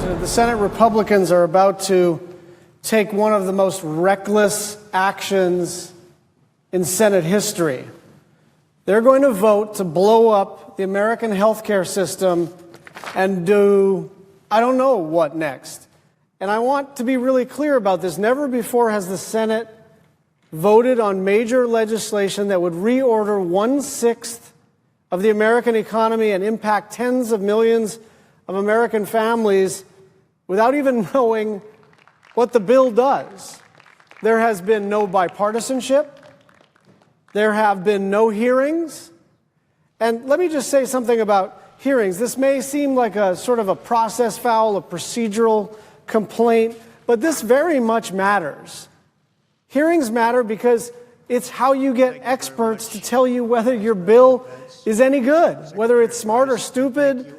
President, the Senate Republicans are about to take one of the most reckless actions in Senate history. They're going to vote to blow up the American healthcare system and do, I don't know what next. And I want to be really clear about this. Never before has the Senate voted on major legislation that would reorder 1/6 of the American economy and impact tens of millions of American families without even knowing what the bill does. There has been no bipartisanship. There have been no hearings. And let me just say something about hearings. This may seem like a sort of a process foul, a procedural complaint, but this very much matters. Hearings matter because it's how you get experts to tell you whether your bill is any good, whether it's smart or stupid,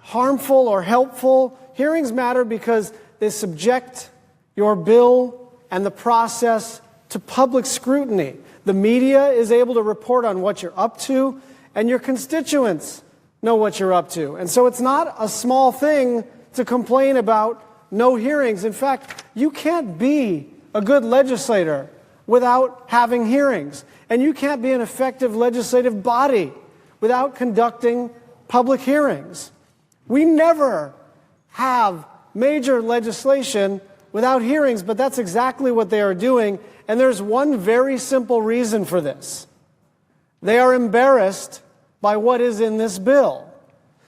harmful or helpful. Hearings matter because they subject your bill and the process to public scrutiny. The media is able to report on what you're up to, and your constituents know what you're up to. And so it's not a small thing to complain about no hearings. In fact, you can't be a good legislator without having hearings. And you can't be an effective legislative body without conducting public hearings. We never have major legislation without hearings, but that's exactly what they are doing. And there's one very simple reason for this. They are embarrassed by what is in this bill.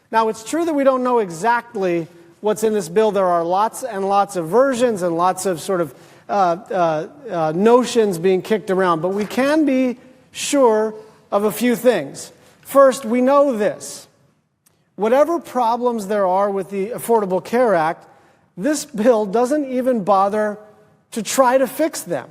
Now, it's true that we don't know exactly what's in this bill. There are lots and lots of versions and lots of sort of notions being kicked around, but we can be sure of a few things. First, we know this. Whatever problems there are with the Affordable Care Act, this bill doesn't even bother to try to fix them.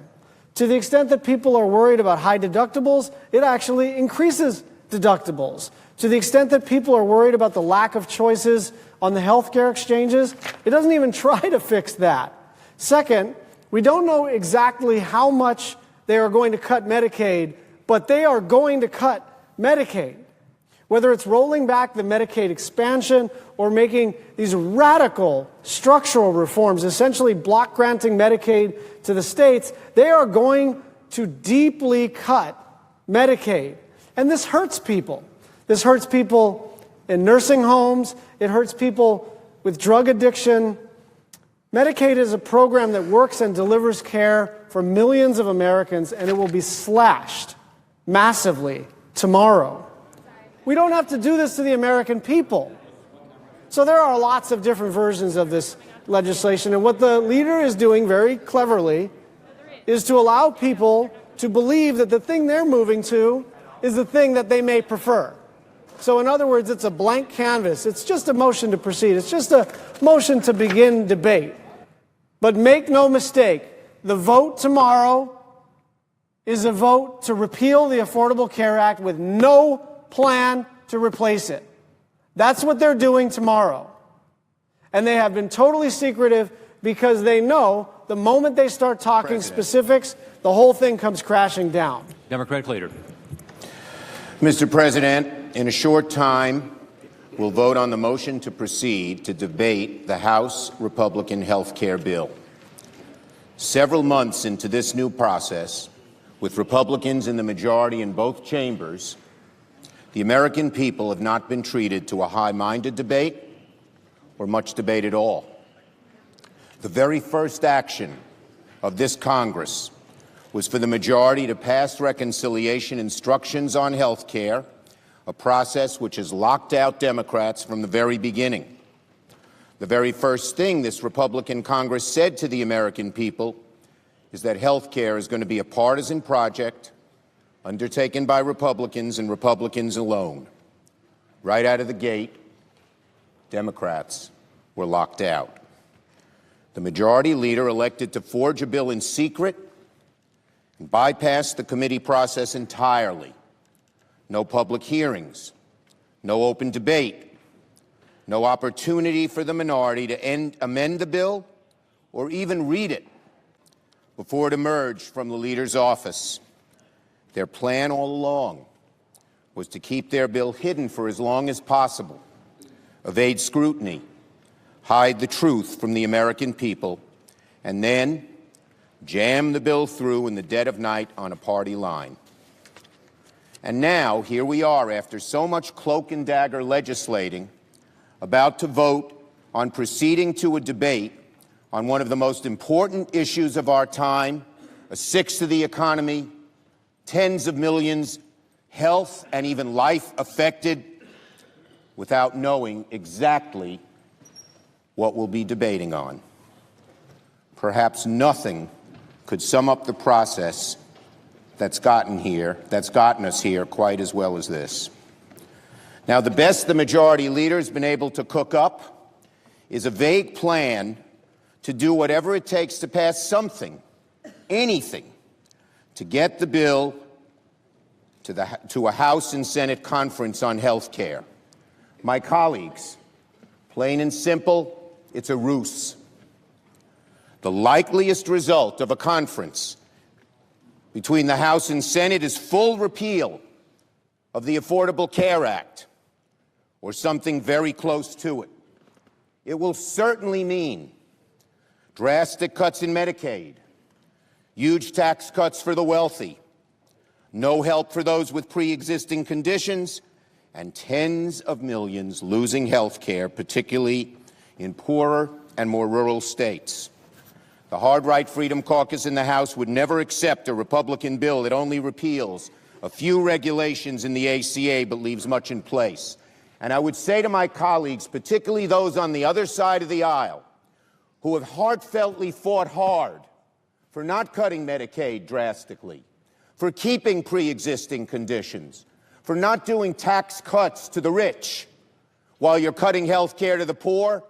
To the extent that people are worried about high deductibles, it actually increases deductibles. To the extent that people are worried about the lack of choices on the healthcare exchanges, it doesn't even try to fix that. Second, we don't know exactly how much they are going to cut Medicaid, but they are going to cut Medicaid. Whether it's rolling back the Medicaid expansion or making these radical structural reforms, essentially block granting Medicaid to the states, they are going to deeply cut Medicaid. And this hurts people. This hurts people in nursing homes. It hurts people with drug addiction. Medicaid is a program that works and delivers care for millions of Americans, and it will be slashed massively tomorrow. We don't have to do this to the American people. So there are lots of different versions of this legislation, and what the leader is doing very cleverly is to allow people to believe that the thing they're moving to is the thing that they may prefer. So in other words, it's a blank canvas. It's just a motion to proceed. It's just a motion to begin debate. But make no mistake, the vote tomorrow is a vote to repeal the Affordable Care Act with no plan to replace it. That's what they're doing tomorrow. And they have been totally secretive because they know the moment they start talking specifics, the whole thing comes crashing down. Democratic leader. Mr. President, in a short time, we'll vote on the motion to proceed to debate the House Republican health care bill. Several months into this new process, with Republicans in the majority in both chambers, the American people have not been treated to a high-minded debate or much debate at all. The very first action of this Congress was for the majority to pass reconciliation instructions on health care, a process which has locked out Democrats from the very beginning. The very first thing this Republican Congress said to the American people is that health care is going to be a partisan project undertaken by Republicans and Republicans alone. Right out of the gate, Democrats were locked out. The majority leader elected to forge a bill in secret and bypass the committee process entirely. No public hearings, no open debate, no opportunity for the minority to amend the bill or even read it before it emerged from the leader's office. Their plan all along was to keep their bill hidden for as long as possible, evade scrutiny, hide the truth from the American people, and then jam the bill through in the dead of night on a party line. And now, here we are, after so much cloak and dagger legislating, about to vote on proceeding to a debate on one of the most important issues of our time, a sixth of the economy, tens of millions, health and even life affected, without knowing exactly what we'll be debating on. Perhaps nothing could sum up the process that's gotten us here quite as well as this. Now, the best the majority leader's been able to cook up is a vague plan to do whatever it takes to pass something, anything, to get the bill to a House and Senate conference on health care. My colleagues, plain and simple, it's a ruse. The likeliest result of a conference between the House and Senate is full repeal of the Affordable Care Act, or something very close to it. It will certainly mean drastic cuts in Medicaid, huge tax cuts for the wealthy, no help for those with pre-existing conditions, and tens of millions losing health care, particularly in poorer and more rural states. The Hard Right Freedom Caucus in the House would never accept a Republican bill that only repeals a few regulations in the ACA but leaves much in place. And I would say to my colleagues, particularly those on the other side of the aisle, who have heartfeltly fought hard for not cutting Medicaid drastically, for keeping pre-existing conditions, for not doing tax cuts to the rich while you're cutting health care to the poor,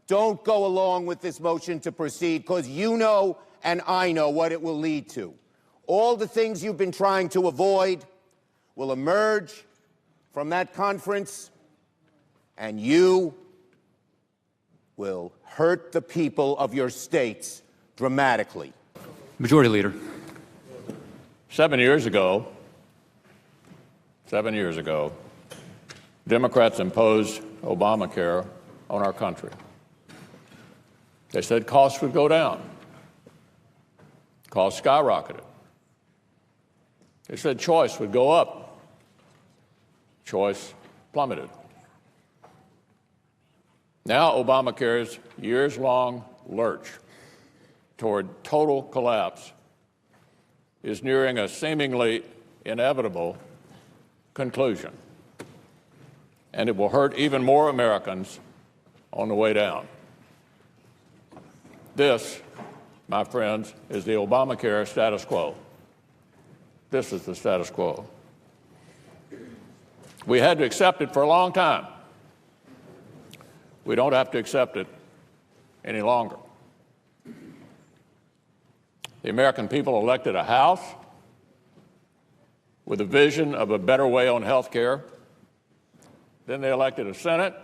don't go along with this motion to proceed, because you know and I know what it will lead to. All the things you've been trying to avoid will emerge from that conference, and you will hurt the people of your states dramatically. Majority Leader. 7 years ago, Democrats imposed Obamacare on our country. They said costs would go down. Costs skyrocketed. They said choice would go up. Choice plummeted. Now Obamacare's years-long lurch toward total collapse is nearing a seemingly inevitable conclusion, and it will hurt even more Americans on the way down. This, my friends, is the Obamacare status quo. This is the status quo. We had to accept it for a long time. We don't have to accept it any longer. The American people elected a House with a vision of a better way on health care. Then they elected a Senate.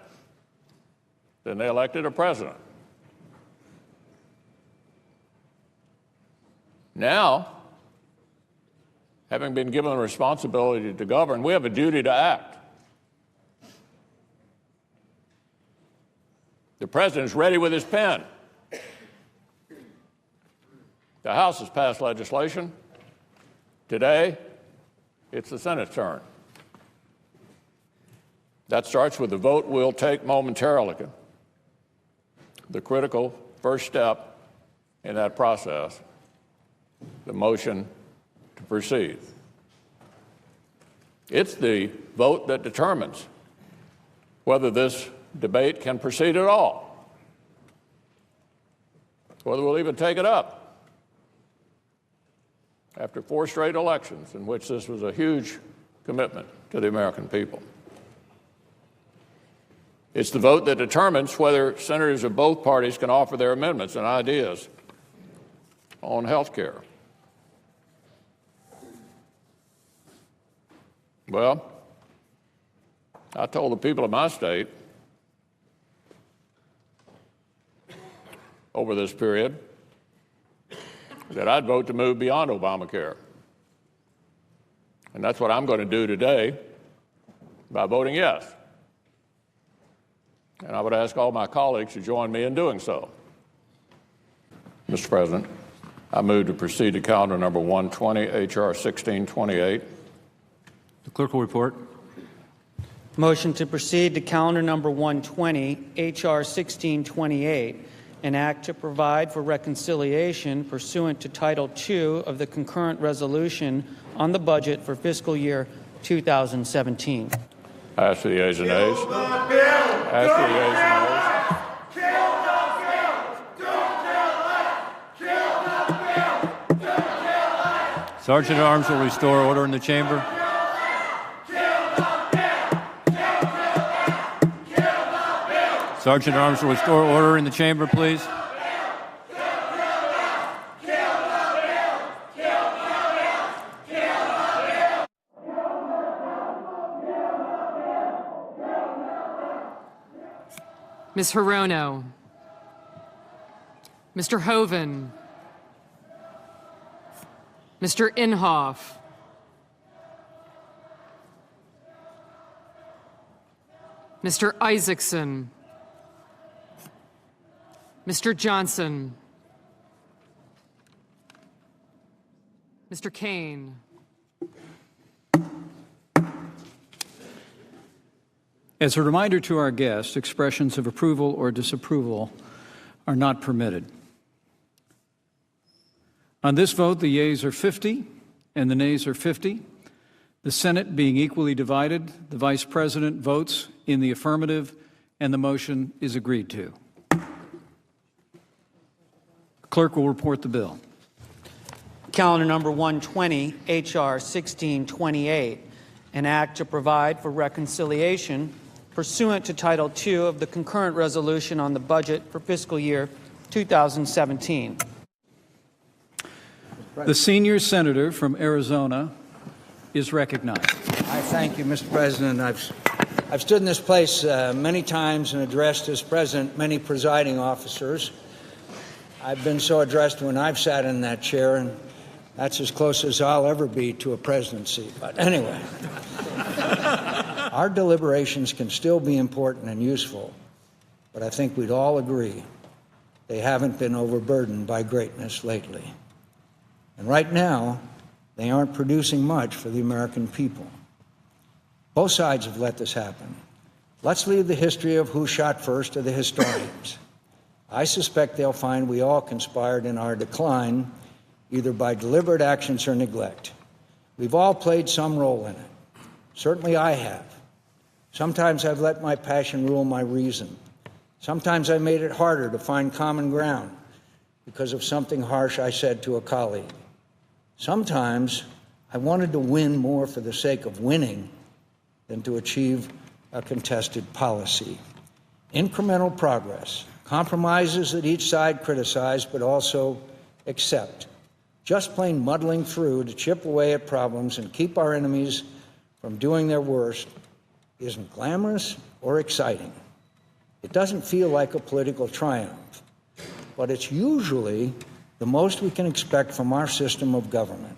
Then they elected a president. Now, having been given the responsibility to govern, we have a duty to act. The president is ready with his pen. The House has passed legislation. Today, it's the Senate's turn. That starts with the vote we'll take momentarily, the critical first step in that process, the motion to proceed. It's the vote that determines whether this debate can proceed at all, whether we'll even take it up after 4 straight elections in which this was a huge commitment to the American people. It's the vote that determines whether senators of both parties can offer their amendments and ideas on health care. Well, I told the people of my state over this period that I'd vote to move beyond Obamacare. And that's what I'm going to do today by voting yes. and I would ask all my colleagues to join me in doing so. Mr. President, I move to proceed to calendar number 120, H.R. 1628. The clerk will report. Motion to proceed to calendar number 120, H.R. 1628, an act to provide for reconciliation pursuant to Title II of the concurrent resolution on the budget for fiscal year 2017. Ask for the ayes and nays. Ask for the ayes and nays. Sergeant at Arms will restore order in the chamber. Sergeant at Arms will restore order in the chamber, please. Ms. Hirono, Mr. Hoven, Mr. Inhofe, Mr. Isaacson, Mr. Johnson, Mr. Kane. As a reminder to our guests, expressions of approval or disapproval are not permitted. On this vote, the yeas are 50 and the nays are 50. The Senate being equally divided, the Vice President votes in the affirmative and the motion is agreed to. Clerk will report the bill. Calendar number 120, H.R. 1628, an act to provide for reconciliation pursuant to Title II of the concurrent resolution on the budget for fiscal year 2017. The senior senator from Arizona is recognized. I thank you, Mr. President. I've stood in this place many times and addressed as president many presiding officers. I've been so addressed when I've sat in that chair, and that's as close as I'll ever be to a presidency. But anyway, our deliberations can still be important and useful, but I think we'd all agree they haven't been overburdened by greatness lately. And right now, they aren't producing much for the American people. Both sides have let this happen. Let's leave the history of who shot first to the historians. I suspect they'll find we all conspired in our decline, either by deliberate actions or neglect. We've all played some role in it. Certainly I have. Sometimes I've let my passion rule my reason. Sometimes I made it harder to find common ground because of something harsh I said to a colleague. Sometimes I wanted to win more for the sake of winning than to achieve a contested policy. Incremental progress, compromises that each side criticized but also accept. Just plain muddling through to chip away at problems and keep our enemies from doing their worst isn't glamorous or exciting. It doesn't feel like a political triumph, but it's usually the most we can expect from our system of government,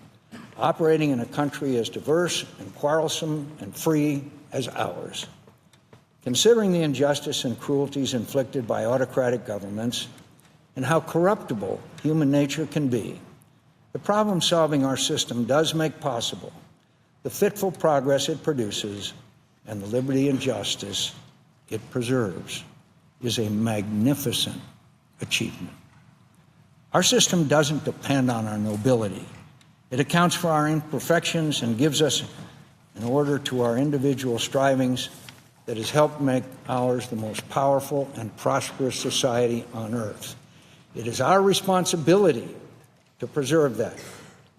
operating in a country as diverse and quarrelsome and free as ours. Considering the injustice and cruelties inflicted by autocratic governments and how corruptible human nature can be, the problem-solving our system does make possible, the fitful progress it produces, and the liberty and justice it preserves is a magnificent achievement. Our system doesn't depend on our nobility. It accounts for our imperfections and gives us an order to our individual strivings that has helped make ours the most powerful and prosperous society on earth. It is our responsibility to preserve that,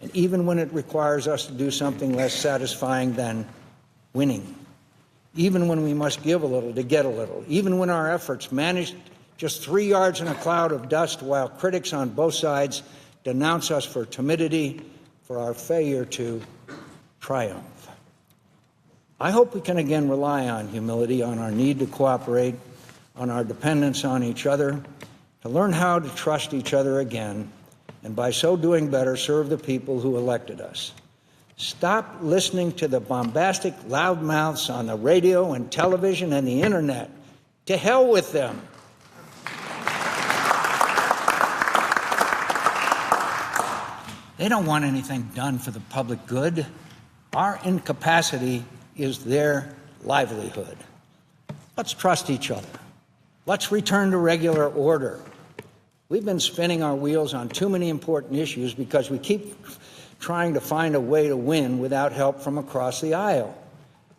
and even when it requires us to do something less satisfying than winning, even when we must give a little to get a little, even when our efforts manage just 3 yards in a cloud of dust while critics on both sides denounce us for timidity, for our failure to triumph. I hope we can again rely on humility, on our need to cooperate, on our dependence on each other, to learn how to trust each other again, and by so doing better, serve the people who elected us. Stop listening to the bombastic loudmouths on the radio and television and the internet To hell with them. They don't want anything done for the public good. Our incapacity is their livelihood. Let's trust each other. Let's return to regular order. We've been spinning our wheels on too many important issues because we keep trying to find a way to win without help from across the aisle.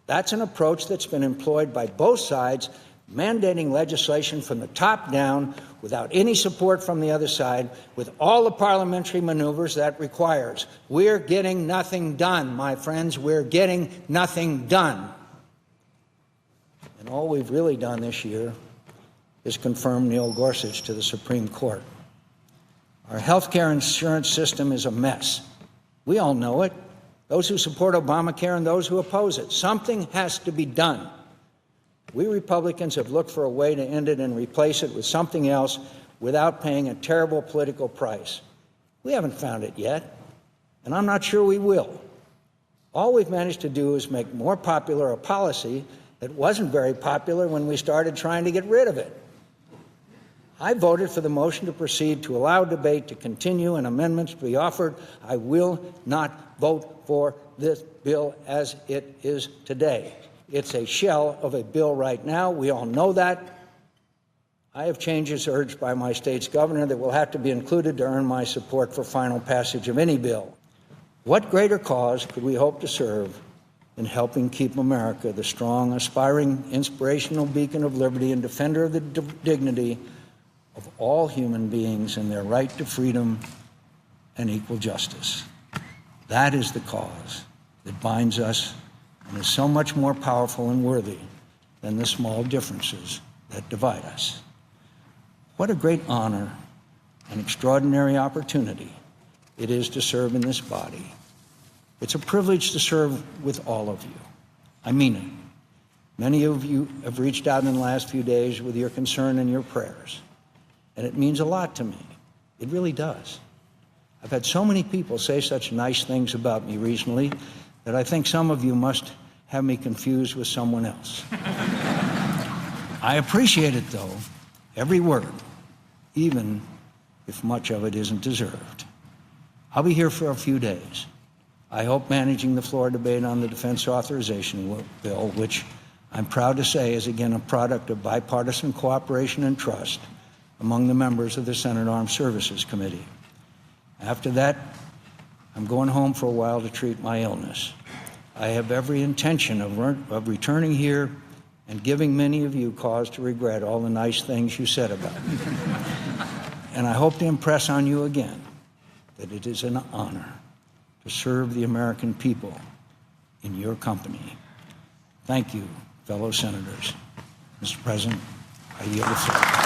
That's an approach that's been employed by both sides, mandating legislation from the top down without any support from the other side, with all the parliamentary maneuvers that requires. We're getting nothing done, my friends. We're getting nothing done. And all we've really done this year is confirm Neil Gorsuch to the Supreme Court. Our health care insurance system is a mess. We all know it, those who support Obamacare and those who oppose it. Something has to be done. We Republicans have looked for a way to end it and replace it with something else without paying a terrible political price. We haven't found it yet, and I'm not sure we will. All we've managed to do is make more popular a policy that wasn't very popular when we started trying to get rid of it. I voted for the motion to proceed to allow debate to continue and amendments to be offered. I will not vote for this bill as it is today. It's a shell of a bill right now. We all know that. I have changes urged by my state's governor that will have to be included to earn my support for final passage of any bill. What greater cause could we hope to serve in helping keep America the strong, aspiring, inspirational beacon of liberty and defender of the dignity of all human beings and their right to freedom and equal justice? That is the cause that binds us and is so much more powerful and worthy than the small differences that divide us. What a great honor and extraordinary opportunity it is to serve in this body. It's a privilege to serve with all of you. I mean it. Many of you have reached out in the last few days with your concern and your prayers, and it means a lot to me. It really does. I've had so many people say such nice things about me recently that I think some of you must have me confused with someone else. I appreciate it, though, every word, even if much of it isn't deserved. I'll be here for a few days. I hope managing the floor debate on the defense authorization bill, which I'm proud to say is again a product of bipartisan cooperation and trust among the members of the Senate Armed Services Committee. After that, I'm going home for a while to treat my illness. I have every intention of returning here and giving many of you cause to regret all the nice things you said about me. And I hope to impress on you again that it is an honor to serve the American people in your company. Thank you, fellow senators. Mr. President, I yield the floor.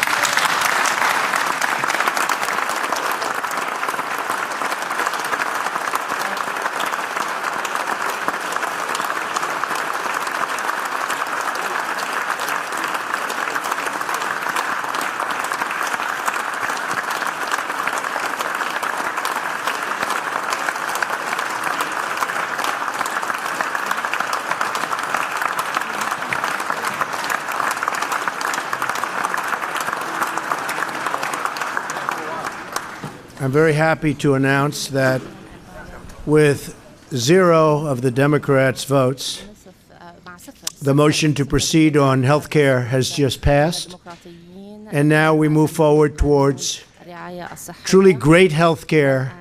I'm very happy to announce that with 0 of the Democrats' votes, the motion to proceed on health care has just passed, and now we move forward towards truly great health care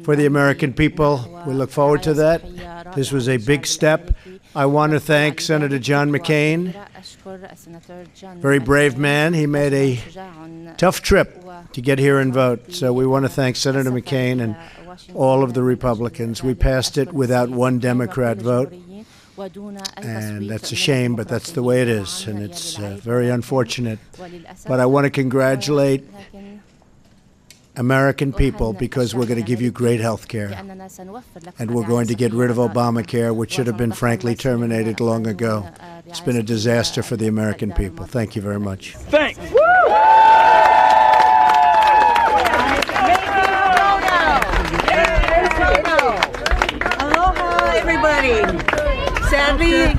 for the American people. We look forward to that. This was a big step. I want to thank Senator John McCain, very brave man. He made a tough trip to get here and vote. So we want to thank Senator McCain and all of the Republicans. We passed it without one Democrat vote, and that's a shame, but that's the way it is, and it's very unfortunate. But I want to congratulate American people because we're going to give you great health care, and we're going to get rid of Obamacare, which should have been frankly terminated long ago. It's been a disaster for the American people. Thank you very much. Thanks. Aloha, everybody. Sadly,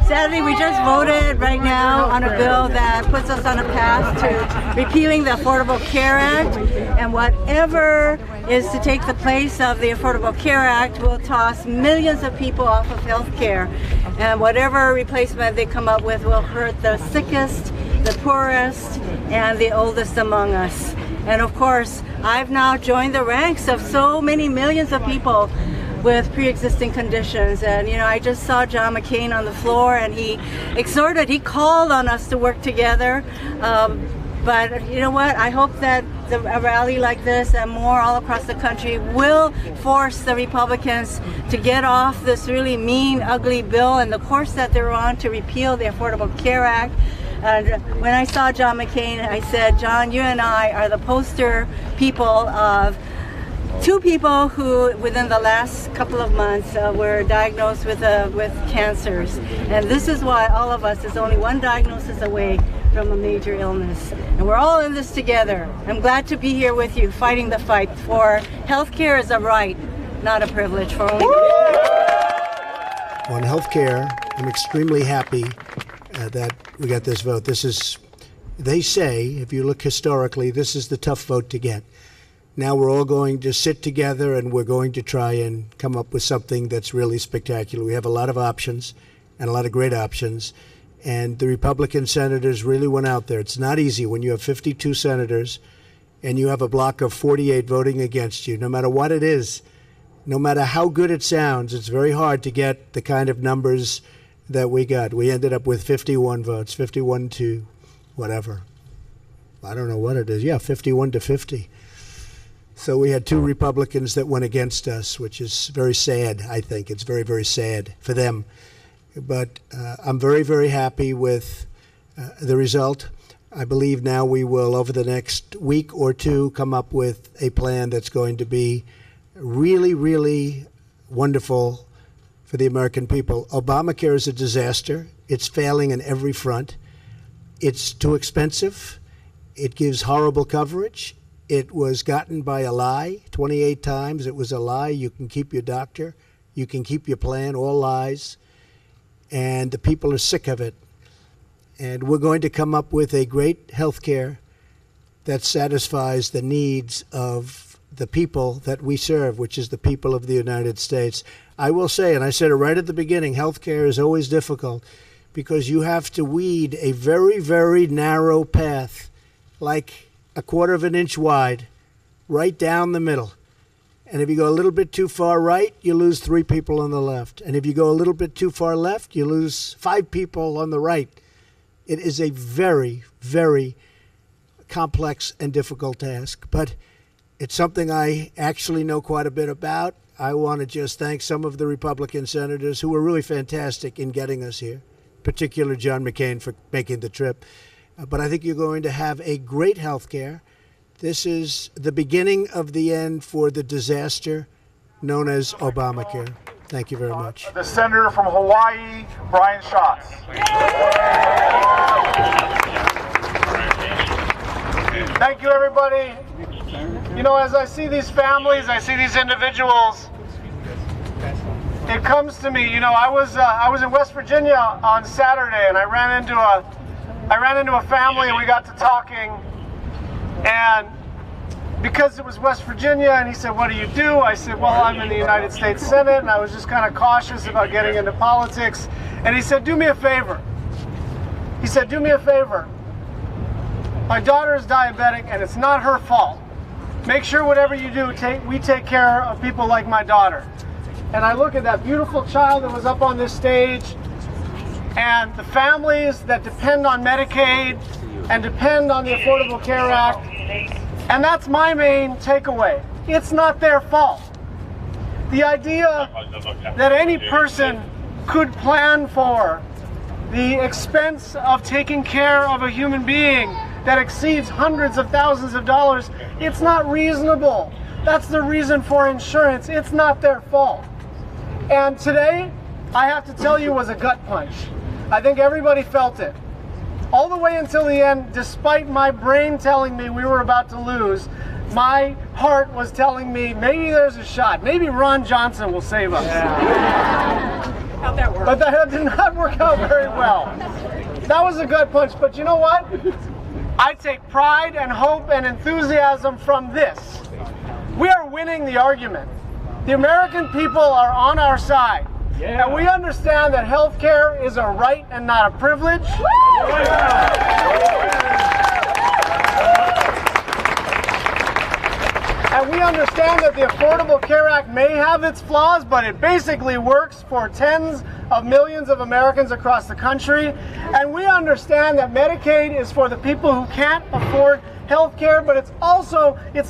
Sadly, we just voted right now on a bill that puts us on a path to repealing the Affordable Care Act, and whatever is to take the place of the Affordable Care Act will toss millions of people off of health care, and whatever replacement they come up with will hurt the sickest, the poorest, and the oldest among us. And of course, I've now joined the ranks of so many millions of people with pre-existing conditions. And I just saw John McCain on the floor, and he called on us to work together. But you know what? I hope that a rally like this and more all across the country will force the Republicans to get off this really mean, ugly bill and the course that they're on to repeal the Affordable Care Act. And when I saw John McCain, I said, John, you and I are the poster people of two people who, within the last couple of months, were diagnosed with cancers. And this is why all of us is only one diagnosis away from a major illness. And we're all in this together. I'm glad to be here with you, fighting the fight for healthcare is a right, not a privilege for only. On healthcare, I'm extremely happy that we got this vote. They say, if you look historically, this is the tough vote to get. Now we're all going to sit together and we're going to try and come up with something that's really spectacular. We have a lot of options and a lot of great options. And the Republican senators really went out there. It's not easy when you have 52 senators and you have a block of 48 voting against you. No matter what it is, no matter how good it sounds, it's very hard to get the kind of numbers that we got. We ended up with 51 votes, 51 to whatever. I don't know what it is. Yeah, 51 to 50. So we had two Republicans that went against us, which is very sad, I think. It's very, very sad for them. But I'm very, very happy with the result. I believe now we will, over the next week or two, come up with a plan that's going to be really, really wonderful for the American people. Obamacare is a disaster. It's failing on every front. It's too expensive. It gives horrible coverage. It was gotten by a lie 28 times. It was a lie. You can keep your doctor. You can keep your plan, all lies. And the people are sick of it. And we're going to come up with a great health care that satisfies the needs of the people that we serve, which is the people of the United States. I will say, and I said it right at the beginning, health care is always difficult because you have to weed a very, very narrow path, like a quarter of an inch wide, right down the middle. And if you go a little bit too far right, you lose 3 people on the left. And if you go a little bit too far left, you lose 5 people on the right. It is a very, very complex and difficult task. But it's something I actually know quite a bit about. I want to just thank some of the Republican senators who were really fantastic in getting us here, particularly John McCain for making the trip. But I think you're going to have a great health care. This is the beginning of the end for the disaster known as Obamacare. Thank you very much. The senator from Hawaii, Brian Schatz. Thank you, everybody. You know, as I see these families, I see these individuals, it comes to me, I was in West Virginia on Saturday, and I ran into a family, and we got to talking, and because it was West Virginia, and he said, what do you do? I said, well, I'm in the United States Senate, and I was just kind of cautious about getting into politics, and he said, do me a favor. He said, do me a favor. My daughter is diabetic, and it's not her fault. Make sure whatever you do, we take care of people like my daughter. And I look at that beautiful child that was up on this stage, and the families that depend on Medicaid and depend on the Affordable Care Act, and that's my main takeaway. It's not their fault. The idea that any person could plan for the expense of taking care of a human being that exceeds hundreds of thousands of dollars, it's not reasonable. That's the reason for insurance. It's not their fault. And today, I have to tell you, was a gut punch. I think everybody felt it. All the way until the end, despite my brain telling me we were about to lose, my heart was telling me maybe there's a shot. Maybe Ron Johnson will save us. How'd that work? But that did not work out very well. That was a gut punch, but you know what? I take pride and hope and enthusiasm from this. We are winning the argument. The American people are on our side. Yeah. And we understand that health care is a right and not a privilege. And we understand that the Affordable Care Act may have its flaws, but it basically works for tens of millions of Americans across the country. And we understand that Medicaid is for the people who can't afford health care, but it's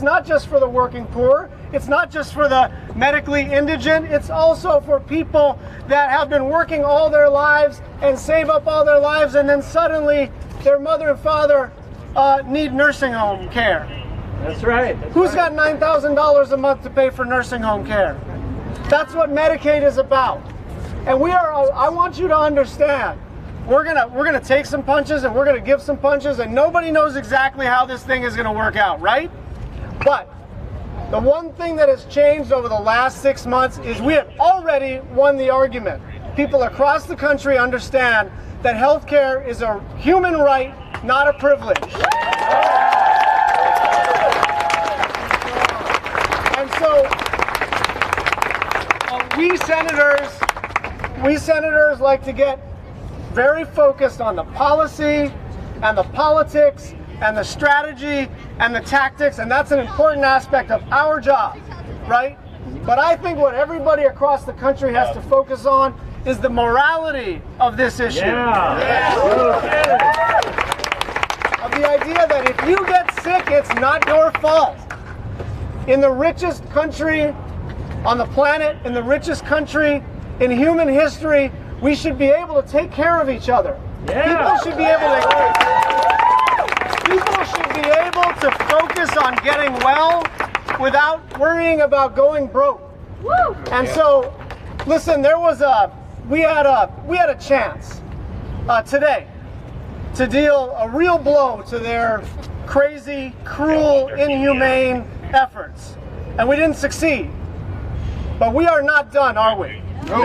not just for the working poor. It's not just for the medically indigent. It's also for people that have been working all their lives and save up all their lives, and then suddenly their mother and father need nursing home care. That's right. Who's got $9,000 a month to pay for nursing home care? That's what Medicaid is about. And I want you to understand, we're gonna take some punches and we're gonna give some punches, and nobody knows exactly how this thing is gonna work out, right? But the one thing that has changed over the last 6 months is we have already won the argument. People across the country understand that health care is a human right, not a privilege. And so we senators like to get very focused on the policy and the politics and the strategy and the tactics, and that's an important aspect of our job, right? But I think what everybody across the country has to focus on is the morality of this issue. Of the idea that if you get sick, it's not your fault. In the richest country on the planet, in the richest country in human history, we should be able to take care of each other. People should be able to focus on getting well without worrying about going broke. And so, listen, we had a chance today to deal a real blow to their crazy, cruel, inhumane efforts. And we didn't succeed. But we are not done, are we? No.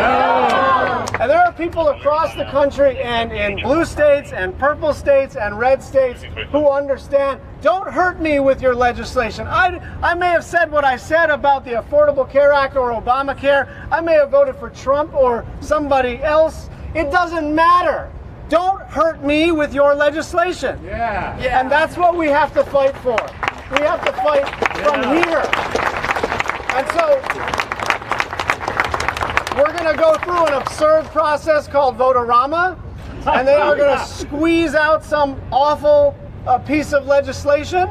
And there are people across the country and in blue states and purple states and red states who understand. Don't hurt me with your legislation. I may have said what I said about the Affordable Care Act or Obamacare. I may have voted for Trump or somebody else. It doesn't matter. Don't hurt me with your legislation. And that's what we have to fight for. We have to fight from here. And so we're going to go through an absurd process called Vote-A-Rama, and they are going to squeeze out some awful piece of legislation,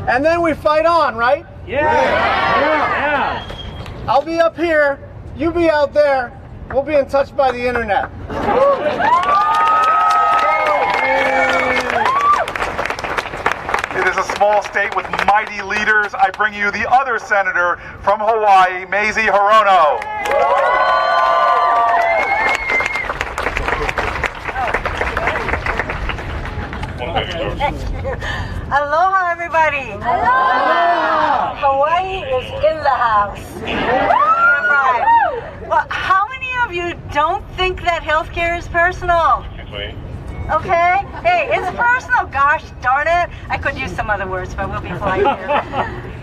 and then we fight on, right? I'll be up here, you be out there, we'll be in touch by the internet. It is a small state with mighty leaders. I bring you the other senator from Hawaii, Mazie Hirono. Aloha, everybody. Aloha. Hawaii is in the house. Right. Well, how many of you don't think that healthcare is personal? Okay? Hey, it's personal. Gosh darn it. I could use some other words, but we'll be fine here.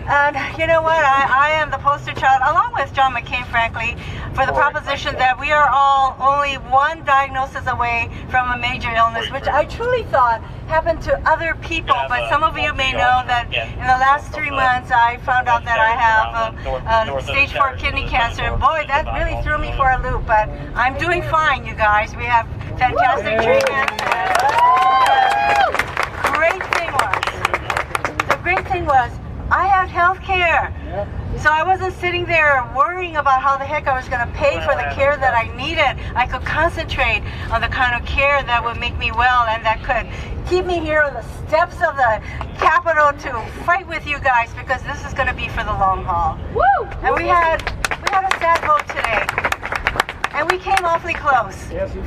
And you know what? I am the poster child, along with John McCain, frankly, for the proposition that we are all only one diagnosis away from a major illness, which I truly thought happened to other people. But some of you may know that in the last 3 months, I found out that I have stage 4 kidney cancer. And boy, that really threw me for a loop. But I'm doing fine, you guys. We have fantastic treatment. The great thing was, I had health care. So I wasn't sitting there worrying about how the heck I was going to pay for the care that I needed. I could concentrate on the kind of care that would make me well and that could keep me here on the steps of the Capitol to fight with you guys, because this is going to be for the long haul. Woo! And we had a sad vote today. And we came awfully close.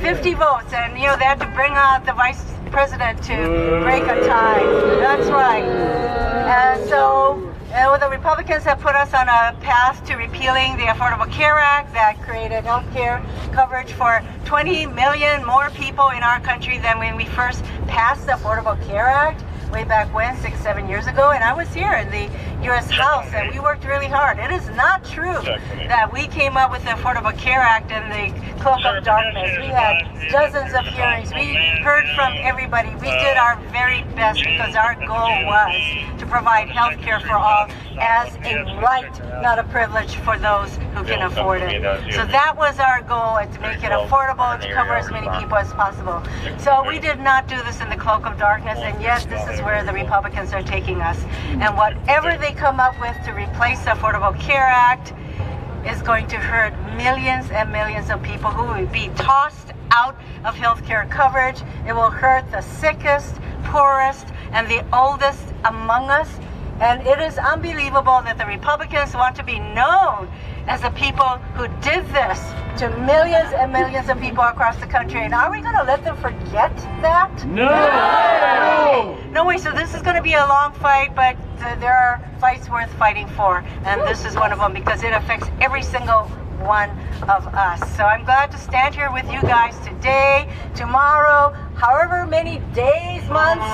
50 votes, and you know, they had to bring out the vice president to break a tie. That's right. And so So the Republicans have put us on a path to repealing the Affordable Care Act that created health care coverage for 20 million more people in our country than when we first passed the Affordable Care Act way back when, 6-7 years ago. And I was here in the U.S. House, and we worked really hard. It is not true that we came up with the Affordable Care Act in the cloak of darkness. We had dozens of hearings. We heard from everybody. We did our very best because our goal was to provide health care for all as a right, not a privilege for those who can afford it. So that was our goal, to make it affordable, to cover as many people as possible. So we did not do this in the cloak of darkness, and yet this is where the Republicans are taking us. And whatever they come up with to replace the Affordable Care Act is going to hurt millions and millions of people who will be tossed out of health care coverage. It will hurt the sickest, poorest, and the oldest among us. And it is unbelievable that the Republicans want to be known as the people who did this to millions and millions of people across the country. And are we going to let them forget that? No! No way. So this is going to be a long fight, but there are fights worth fighting for. And this is one of them because it affects every single one of us. So I'm glad to stand here with you guys today, tomorrow, however many days, months.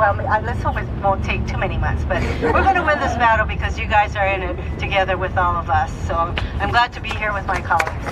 Well, let's hope it won't take too many months, but we're going to win this battle because you guys are in it together with all of us. So I'm glad to be here with my colleagues.